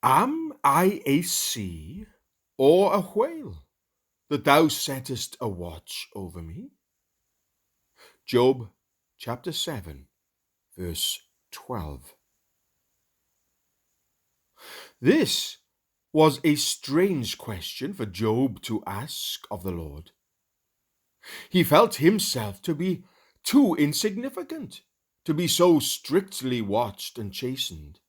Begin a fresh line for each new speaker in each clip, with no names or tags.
Am I a sea or a whale, that thou settest a watch over me? Job chapter 7, verse 12. This was a strange question for Job to ask of the Lord. He felt himself to be too insignificant to be so strictly watched and chastened,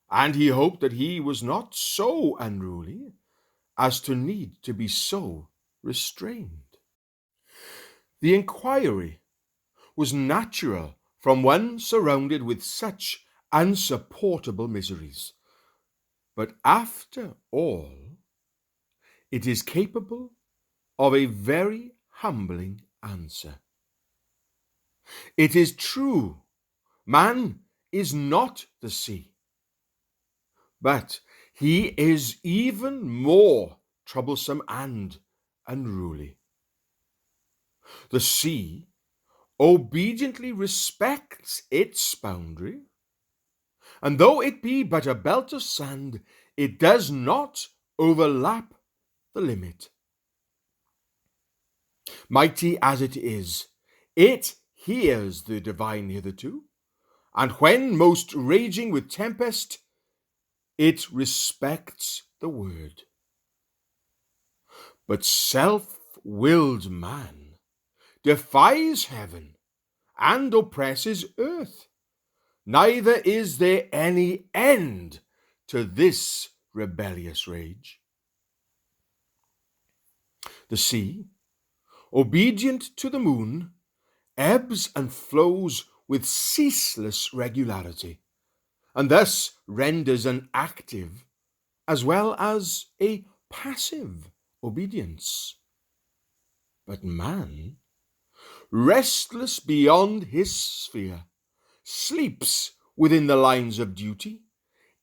and he hoped that he was not so unruly as to need to be so restrained. The inquiry was natural from one surrounded with such unsupportable miseries, but after all, it is capable of a very humbling answer. It is true, man is not the sea, but he is even more troublesome and unruly. The sea obediently respects its boundary, and though it be but a belt of sand, it does not overlap the limit. Mighty as it is, it hears the divine hitherto, and when most raging with tempest, it respects the word. But self-willed man defies heaven and oppresses earth. Neither is there any end to this rebellious rage. The sea, obedient to the moon, ebbs and flows with ceaseless regularity, and thus renders an active as well as a passive obedience. But man, restless beyond his sphere, sleeps within the lines of duty,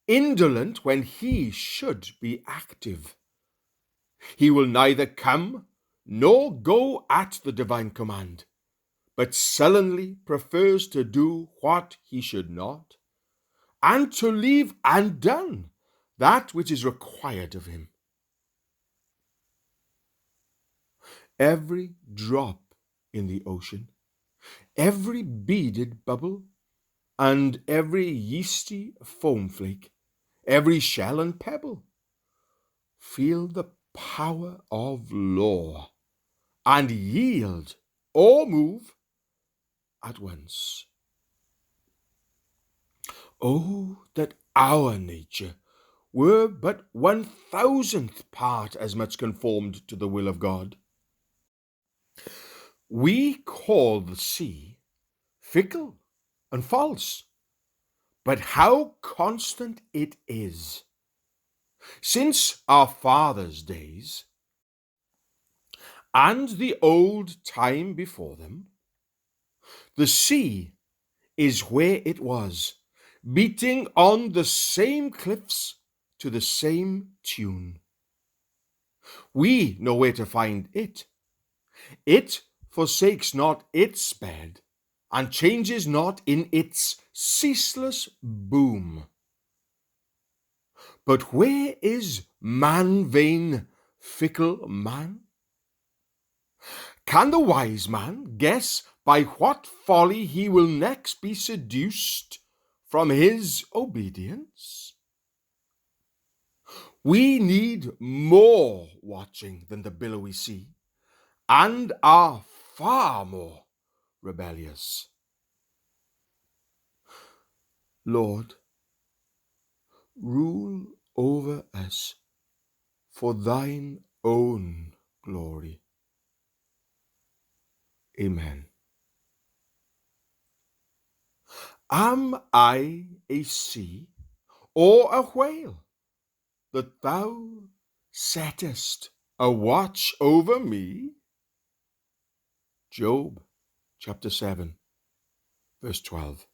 indolent when he should be active. He will neither come nor go at the divine command, but sullenly prefers to do what he should not, and to leave undone that which is required of him. Every drop in the ocean, every beaded bubble, and every yeasty foam flake, every shell and pebble, feel the power of law, and yield or move at once. Oh, that our nature were but 1,000th part as much conformed to the will of God. We call the sea fickle and false, but how constant it is! Since our fathers' days, and the old time before them, the sea is where it was, beating on the same cliffs to the same tune. We know where to find it. It forsakes not its bed, and changes not in its ceaseless boom. But where is man vain, fickle man? Can the wise man guess by what folly he will next be seduced from his obedience? We need more watching than the billowy sea, and are far more rebellious. Lord, rule over us for thine own glory. Amen. Am I a sea or a whale, that thou settest a watch over me? Job chapter 7, verse 12.